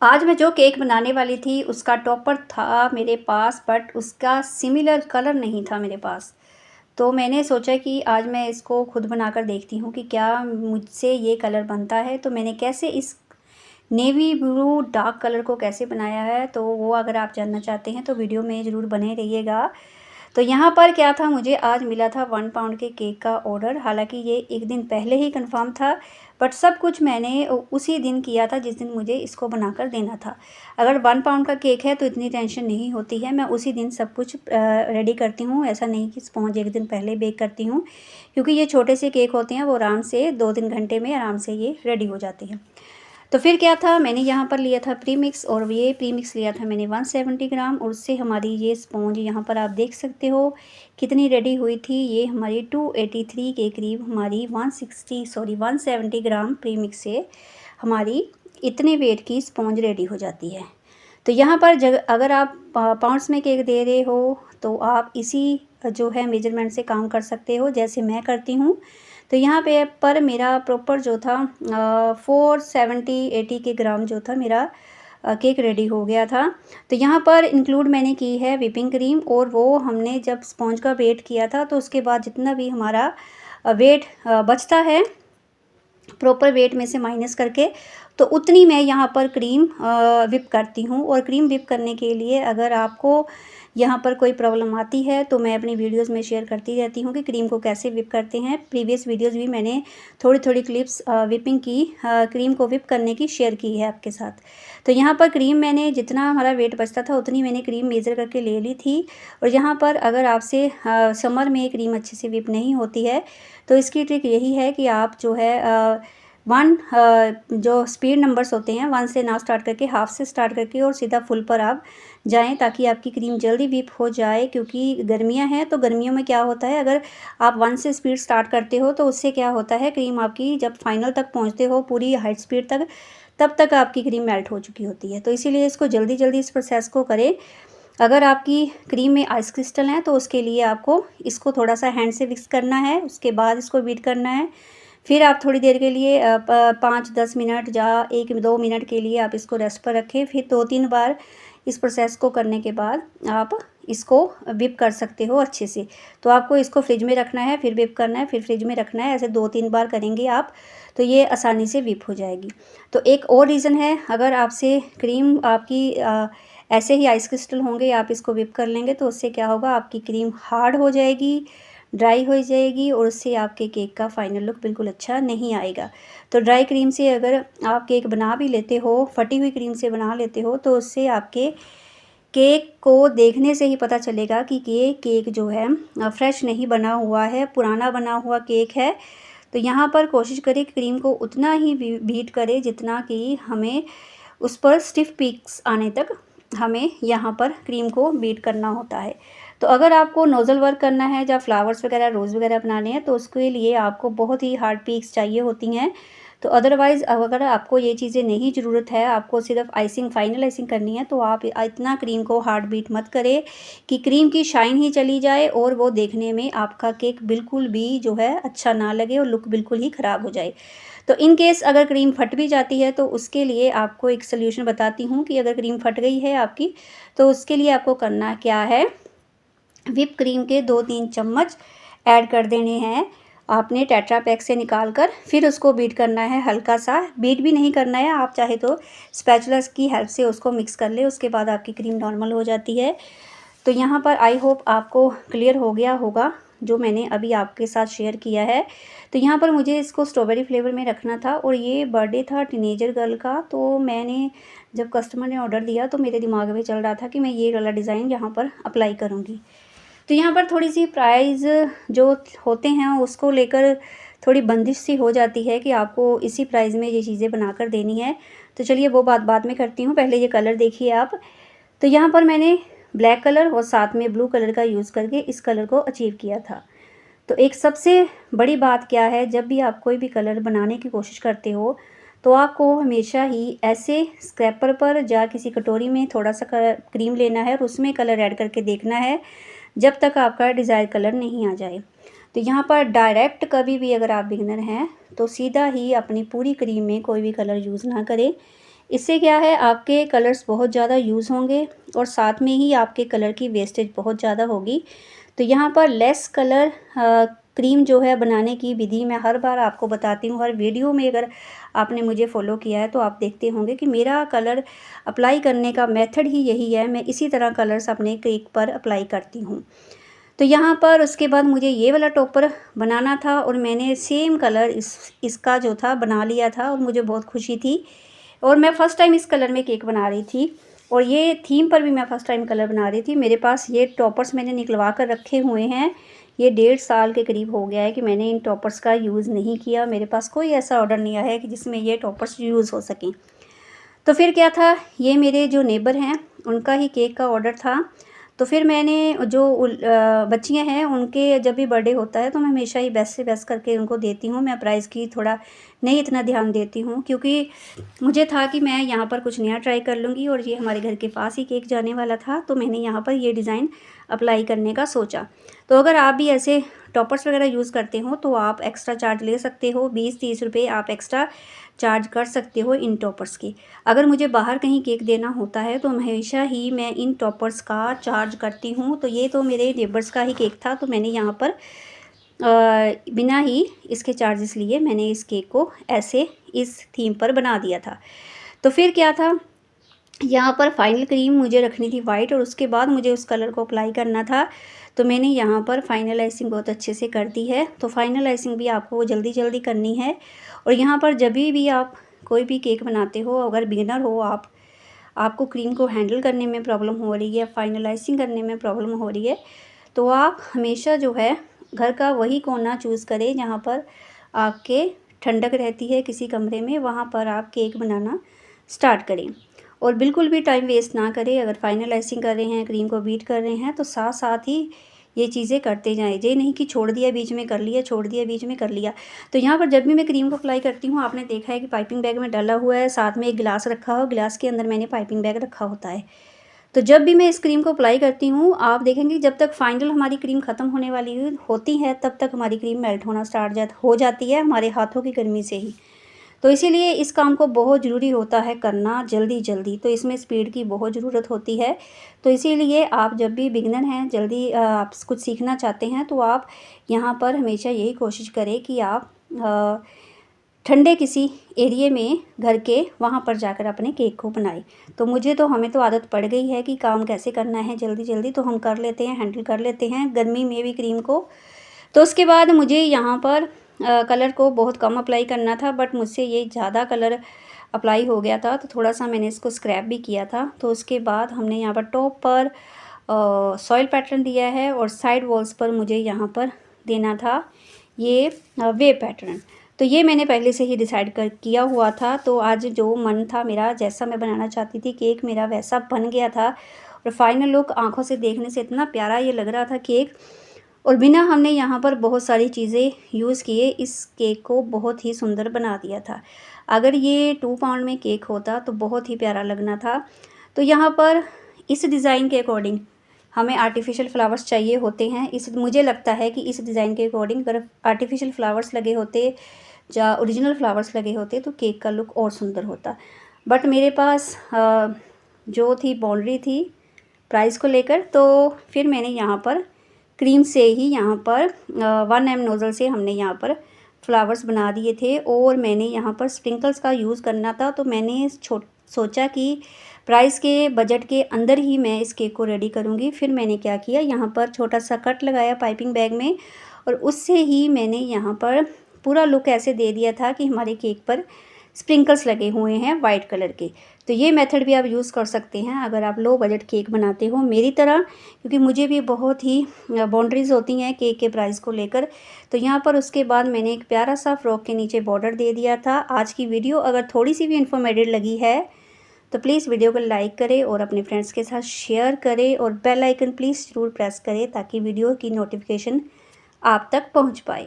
आज मैं जो केक बनाने वाली थी उसका टॉपर था मेरे पास, बट उसका सिमिलर कलर नहीं था मेरे पास। तो मैंने सोचा कि आज मैं इसको खुद बनाकर देखती हूँ कि क्या मुझसे ये कलर बनता है। तो मैंने कैसे इस नेवी ब्लू डार्क कलर को कैसे बनाया है, तो वो अगर आप जानना चाहते हैं तो वीडियो में ज़रूर बने रहिएगा। तो यहाँ पर क्या था, मुझे आज मिला था 1 पाउंड के केक का ऑर्डर। हालांकि ये एक दिन पहले ही कंफर्म था, बट सब कुछ मैंने उसी दिन किया था जिस दिन मुझे इसको बनाकर देना था। अगर 1 पाउंड का केक है तो इतनी टेंशन नहीं होती है, मैं उसी दिन सब कुछ रेडी करती हूँ। ऐसा नहीं कि स्पॉन्ज एक दिन पहले बेक करती हूँ, क्योंकि ये छोटे से केक होते हैं, वो आराम से 2-3 घंटे में आराम से ये रेडी हो जाते हैं। तो फिर क्या था, मैंने यहाँ पर लिया था प्रीमिक्स, और ये प्रीमिक्स लिया था मैंने 170 ग्राम। और उससे हमारी ये स्पॉन्ज यहाँ पर आप देख सकते हो कितनी रेडी हुई थी। ये हमारी 283 के करीब हमारी 170 ग्राम प्रीमिक्स से हमारी इतने वेट की स्पॉन्ज रेडी हो जाती है। तो यहाँ पर अगर आप पाउंड्स में केक दे रहे हो तो आप इसी जो है मेजरमेंट से काम कर सकते हो, जैसे मैं करती हूँ। तो यहाँ पे पर मेरा प्रॉपर जो था 470-80 के ग्राम जो था मेरा केक रेडी हो गया था। तो यहाँ पर इंक्लूड मैंने की है व्हिपिंग क्रीम, और वो हमने जब स्पॉन्ज का वेट किया था तो उसके बाद जितना भी हमारा वेट बचता है प्रॉपर वेट में से माइनस करके, तो उतनी मैं यहाँ पर क्रीम विप करती हूँ। और क्रीम विप करने के लिए अगर आपको यहाँ पर कोई प्रॉब्लम आती है तो मैं अपनी वीडियोस में शेयर करती रहती हूँ कि क्रीम को कैसे विप करते हैं। प्रीवियस वीडियोस भी मैंने थोड़ी थोड़ी क्लिप्स विपिंग की क्रीम को विप करने की शेयर की है आपके साथ। तो यहाँ पर क्रीम मैंने जितना हमारा वेट बचता था उतनी मैंने क्रीम मेज़र करके ले ली थी। और यहाँ पर अगर आपसे समर में क्रीम अच्छे से विप नहीं होती है तो इसकी ट्रिक यही है कि आप जो है 1 जो स्पीड नंबर्स होते हैं 1 से ना स्टार्ट करके हाफ से स्टार्ट करके और सीधा फुल पर आप जाएं, ताकि आपकी क्रीम जल्दी विप हो जाए। क्योंकि गर्मियां हैं तो गर्मियों में क्या होता है, अगर आप 1 से स्पीड स्टार्ट करते हो तो उससे क्या होता है, क्रीम आपकी जब फाइनल तक पहुंचते हो पूरी हाई स्पीड तक, तब तक आपकी क्रीम मेल्ट हो चुकी होती है। तो इसीलिए इसको जल्दी जल्दी इस प्रोसेस को करें। अगर आपकी क्रीम में आइस क्रिस्टल हैं तो उसके लिए आपको इसको थोड़ा सा हैंड से मिक्स करना है, उसके बाद इसको बीट करना है। फिर आप थोड़ी देर के लिए 5-10 मिनट या 1-2 मिनट के लिए आप इसको रेस्ट पर रखें। फिर 2-3 बार इस प्रोसेस को करने के बाद आप इसको विप कर सकते हो अच्छे से। तो आपको इसको फ्रिज में रखना है, फिर विप करना है, फिर फ्रिज में रखना है। ऐसे 2-3 बार करेंगे आप तो ये आसानी से विप हो जाएगी। तो एक और रीज़न है, अगर आपसे क्रीम आपकी ऐसे ही आइस क्रिस्टल होंगे, आप इसको विप कर लेंगे तो उससे क्या होगा, आपकी क्रीम हार्ड हो जाएगी, ड्राई हो जाएगी, और उससे आपके केक का फाइनल लुक बिल्कुल अच्छा नहीं आएगा। तो ड्राई क्रीम से अगर आप केक बना भी लेते हो, फटी हुई क्रीम से बना लेते हो, तो उससे आपके केक को देखने से ही पता चलेगा कि ये केक जो है फ्रेश नहीं बना हुआ है, पुराना बना हुआ केक है। तो यहाँ पर कोशिश करें क्रीम को उतना ही बीट करें जितना कि हमें उस पर स्टिफ पीक्स आने तक हमें यहाँ पर क्रीम को बीट करना होता है। तो अगर आपको नोज़ल वर्क करना है या फ्लावर्स वगैरह रोज़ वगैरह बनाने हैं तो उसके लिए आपको बहुत ही हार्ड पीक्स चाहिए होती हैं। तो अदरवाइज़ अगर आपको ये चीज़ें नहीं ज़रूरत है, आपको सिर्फ आइसिंग फाइनल आइसिंग करनी है, तो आप इतना क्रीम को हार्ड बीट मत करें कि क्रीम की शाइन ही चली जाए और वो देखने में आपका केक बिल्कुल भी जो है अच्छा ना लगे और लुक बिल्कुल ही ख़राब हो जाए। तो इन केस अगर क्रीम फट भी जाती है तो उसके लिए आपको एक सल्यूशन बताती हूँ कि अगर क्रीम फट गई है आपकी तो उसके लिए आपको करना क्या है, व्हिप क्रीम के 2-3 चम्मच ऐड कर देने हैं आपने टेट्रा पैक से निकाल कर। फिर उसको बीट करना है, हल्का सा बीट भी नहीं करना है, आप चाहे तो स्पैचुला की हेल्प से उसको मिक्स कर ले, उसके बाद आपकी क्रीम नॉर्मल हो जाती है। तो यहाँ पर आई होप आपको क्लियर हो गया होगा जो मैंने अभी आपके साथ शेयर किया है। तो यहाँ पर मुझे इसको स्ट्रॉबेरी फ्लेवर में रखना था और ये बर्थडे था टीनेजर गर्ल का। तो मैंने जब कस्टमर ने ऑर्डर दिया तो मेरे दिमाग में चल रहा था कि मैं ये वाला डिज़ाइन यहाँ पर अप्लाई करूँगी। तो यहाँ पर थोड़ी सी प्राइस जो होते हैं उसको लेकर थोड़ी बंदिश सी हो जाती है कि आपको इसी प्राइस में ये चीज़ें बनाकर देनी है। तो चलिए वो बात बाद में करती हूँ, पहले ये कलर देखिए आप। तो यहाँ पर मैंने ब्लैक कलर और साथ में ब्लू कलर का यूज़ करके इस कलर को अचीव किया था। तो एक सबसे बड़ी बात क्या है, जब भी आप कोई भी कलर बनाने की कोशिश करते हो तो आपको हमेशा ही ऐसे स्क्रैपर पर या किसी कटोरी में थोड़ा सा क्रीम लेना है और उसमें कलर ऐड करके देखना है जब तक आपका डिज़ायर कलर नहीं आ जाए। तो यहाँ पर डायरेक्ट कभी भी अगर आप बिगिनर हैं तो सीधा ही अपनी पूरी क्रीम में कोई भी कलर यूज़ ना करें। इससे क्या है, आपके कलर्स बहुत ज़्यादा यूज़ होंगे और साथ में ही आपके कलर की वेस्टेज बहुत ज़्यादा होगी। तो यहाँ पर लेस कलर क्रीम जो है बनाने की विधि मैं हर बार आपको बताती हूँ, हर वीडियो में अगर आपने मुझे फॉलो किया है तो आप देखते होंगे कि मेरा कलर अप्लाई करने का मेथड ही यही है। मैं इसी तरह कलर्स अपने केक पर अप्लाई करती हूँ। तो यहाँ पर उसके बाद मुझे ये वाला टॉपर बनाना था और मैंने सेम कलर इसका जो था बना लिया था और मुझे बहुत खुशी थी। और मैं फ़र्स्ट टाइम इस कलर में केक बना रही थी और ये थीम पर भी मैं फ़र्स्ट टाइम कलर बना रही थी। मेरे पास ये टॉपर्स मैंने निकलवा कर रखे हुए हैं। ये 1.5 साल के करीब हो गया है कि मैंने इन टॉपर्स का यूज़ नहीं किया। मेरे पास कोई ऐसा ऑर्डर नहीं आया है कि जिसमें ये टॉपर्स यूज़ हो सकें। तो फिर क्या था, ये मेरे जो नेबर हैं उनका ही केक का ऑर्डर था। तो फिर मैंने जो बच्चियाँ हैं उनके जब भी बर्थडे होता है तो मैं हमेशा ही बेस्ट से बेस्ट करके उनको देती हूँ। मैं प्राइस की थोड़ा नहीं इतना ध्यान देती हूँ, क्योंकि मुझे था कि मैं यहाँ पर कुछ नया ट्राई कर लूँगी और ये हमारे घर के पास ही केक जाने वाला था, तो मैंने यहाँ पर ये डिज़ाइन अप्लाई करने का सोचा। तो अगर आप भी ऐसे टॉपर्स वगैरह यूज़ करते हो तो आप एक्स्ट्रा चार्ज ले सकते हो, 20-30 रुपये आप एक्स्ट्रा चार्ज कर सकते हो इन टॉपर्स की। अगर मुझे बाहर कहीं केक देना होता है तो हमेशा ही मैं इन टॉपर्स का चार्ज करती हूँ। तो ये तो मेरे नेबर्स का ही केक था, तो मैंने यहाँ पर बिना ही इसके चार्जेस लिए मैंने इस केक को ऐसे इस थीम पर बना दिया था। तो फिर क्या था, यहाँ पर फाइनल क्रीम मुझे रखनी थी वाइट और उसके बाद मुझे उस कलर को अप्लाई करना था। तो मैंने यहाँ पर फाइनल आइसिंग बहुत अच्छे से कर दी है। तो फाइनल आइसिंग भी आपको जल्दी जल्दी करनी है। और यहाँ पर जब भी आप कोई भी केक बनाते हो, अगर बिगिनर हो आपको क्रीम को हैंडल करने में प्रॉब्लम हो रही है, फाइनल आइसिंग करने में प्रॉब्लम हो रही है, तो आप हमेशा जो है घर का वही कोना चूज़ करें जहाँ पर आपके ठंडक रहती है किसी कमरे में, वहाँ पर आप केक बनाना स्टार्ट करें। और बिल्कुल भी टाइम वेस्ट ना करें। अगर फाइनल आइसिंग कर रहे हैं, क्रीम को बीट कर रहे हैं, तो साथ साथ ही ये चीज़ें करते जाएँ। ये नहीं कि छोड़ दिया बीच में कर लिया, छोड़ दिया बीच में कर लिया। तो यहाँ पर जब भी मैं क्रीम को अप्लाई करती हूँ, आपने देखा है कि पाइपिंग बैग में डाला हुआ है, साथ में एक गिलास रखा हो, गिलास के अंदर मैंने पाइपिंग बैग रखा होता है। तो जब भी मैं इस क्रीम को अप्लाई करती हूँ, आप देखेंगे जब तक फाइनल हमारी क्रीम ख़त्म होने वाली होती है, तब तक हमारी क्रीम मेल्ट होना हो जाती है हमारे हाथों की गर्मी से ही। तो इसीलिए इस काम को बहुत ज़रूरी होता है करना जल्दी-जल्दी, तो इसमें स्पीड की बहुत ज़रूरत होती है। तो इसीलिए आप जब भी बिगिनर हैं, जल्दी आप कुछ सीखना चाहते हैं, तो आप यहाँ पर हमेशा यही कोशिश करें कि आप ठंडे किसी एरिये में घर के वहाँ पर जाकर अपने केक को बनाएं। तो हमें तो आदत पड़ गई है कि काम कैसे करना है जल्दी-जल्दी, तो हम कर लेते हैं, हैंडल कर लेते हैं गर्मी में भी क्रीम को। तो उसके बाद मुझे यहाँ पर कलर को बहुत कम अप्लाई करना था, बट मुझसे ये ज़्यादा कलर अप्लाई हो गया था, तो थोड़ा-सा मैंने इसको स्क्रैप भी किया था। तो उसके बाद हमने यहाँ पर टॉप पर सॉइल पैटर्न दिया है और साइड वॉल्स पर मुझे यहाँ पर देना था ये वेव पैटर्न। तो ये मैंने पहले से ही डिसाइड किया हुआ था। तो आज जो मन था मेरा, जैसा मैं बनाना चाहती थी केक, मेरा वैसा बन गया था और फाइनल लुक आँखों से देखने से इतना प्यारा ये लग रहा था केक। और बिना हमने यहाँ पर बहुत सारी चीज़ें यूज़ किए इस केक को बहुत ही सुंदर बना दिया था। अगर ये 2 पाउंड में केक होता तो बहुत ही प्यारा लगना था। तो यहाँ पर इस डिज़ाइन के अकॉर्डिंग हमें आर्टिफ़िशियल फ्लावर्स चाहिए होते हैं। मुझे लगता है कि इस डिज़ाइन के अकॉर्डिंग अगर आर्टिफ़िशियल फ्लावर्स लगे होते या ओरिजिनल फ्लावर्स लगे होते तो केक का लुक और सुंदर होता। बट मेरे पास जो थी बाउंड्री थी प्राइस को लेकर, तो फिर मैंने यहाँ पर क्रीम से ही यहाँ पर 1 एम नोज़ल से हमने यहाँ पर फ्लावर्स बना दिए थे और मैंने यहाँ पर स्प्रिंकल्स का यूज़ करना था। तो मैंने सोचा कि प्राइस के बजट के अंदर ही मैं इस केक को रेडी करूँगी। फिर मैंने क्या किया, यहाँ पर छोटा सा कट लगाया पाइपिंग बैग में और उससे ही मैंने यहाँ पर पूरा लुक ऐसे दे दिया था कि हमारे केक पर स्प्रिंकल्स लगे हुए हैं वाइट कलर के। तो ये मेथड भी आप यूज़ कर सकते हैं अगर आप लो बजट केक बनाते हो मेरी तरह, क्योंकि मुझे भी बहुत ही बाउंड्रीज़ होती हैं केक के प्राइस को लेकर। तो यहाँ पर उसके बाद मैंने एक प्यारा सा फ्रॉक के नीचे बॉर्डर दे दिया था। आज की वीडियो अगर थोड़ी सी भी इन्फॉर्मेटिव लगी है तो प्लीज़ वीडियो को लाइक करें और अपने फ्रेंड्स के साथ शेयर करें और बेल आइकन प्लीज़ ज़रूर प्रेस करें ताकि वीडियो की नोटिफिकेशन आप तक पहुँच पाए।